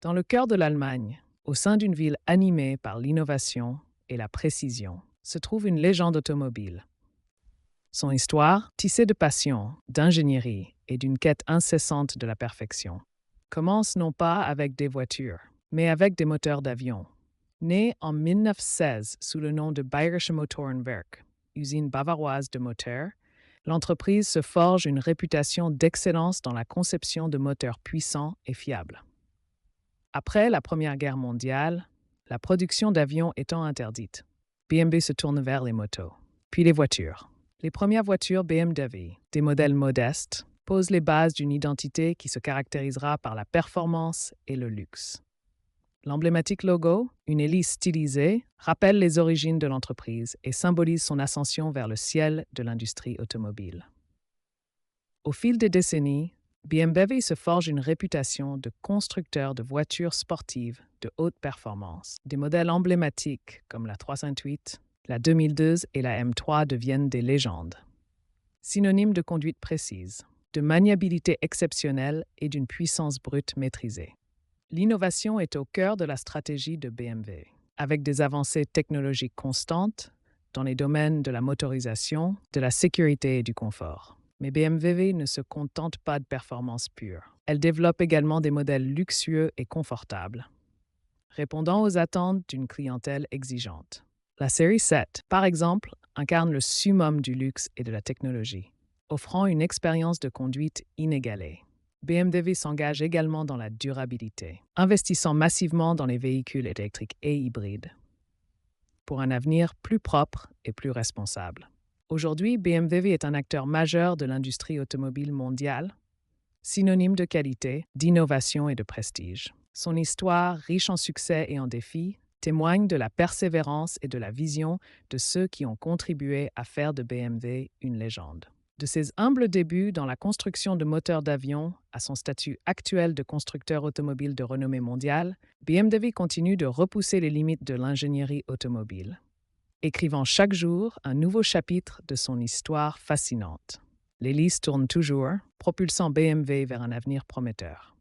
Dans le cœur de l'Allemagne, au sein d'une ville animée par l'innovation et la précision, se trouve une légende automobile. Son histoire, tissée de passion, d'ingénierie et d'une quête incessante de la perfection, commence non pas avec des voitures, mais avec des moteurs d'avion. Né en 1916 sous le nom de Bayerische Motorenwerk, usine bavaroise de moteurs, l'entreprise se forge une réputation d'excellence dans la conception de moteurs puissants et fiables. Après la Première Guerre mondiale, la production d'avions étant interdite, BMW se tourne vers les motos, puis les voitures. Les premières voitures BMW, des modèles modestes, posent les bases d'une identité qui se caractérisera par la performance et le luxe. L'emblématique logo, une hélice stylisée, rappelle les origines de l'entreprise et symbolise son ascension vers le ciel de l'industrie automobile. Au fil des décennies, BMW se forge une réputation de constructeur de voitures sportives de haute performance. Des modèles emblématiques comme la 308, la 2002 et la M3 deviennent des légendes. Synonymes de conduite précise, de maniabilité exceptionnelle et d'une puissance brute maîtrisée. L'innovation est au cœur de la stratégie de BMW, avec des avancées technologiques constantes dans les domaines de la motorisation, de la sécurité et du confort. Mais BMW ne se contente pas de performance pure. Elle développe également des modèles luxueux et confortables, répondant aux attentes d'une clientèle exigeante. La série 7, par exemple, incarne le summum du luxe et de la technologie, offrant une expérience de conduite inégalée. BMW s'engage également dans la durabilité, investissant massivement dans les véhicules électriques et hybrides, pour un avenir plus propre et plus responsable. Aujourd'hui, BMW est un acteur majeur de l'industrie automobile mondiale, synonyme de qualité, d'innovation et de prestige. Son histoire, riche en succès et en défis, témoigne de la persévérance et de la vision de ceux qui ont contribué à faire de BMW une légende. De ses humbles débuts dans la construction de moteurs d'avion à son statut actuel de constructeur automobile de renommée mondiale, BMW continue de repousser les limites de l'ingénierie automobile, écrivant chaque jour un nouveau chapitre de son histoire fascinante. L'hélice tourne toujours, propulsant BMW vers un avenir prometteur.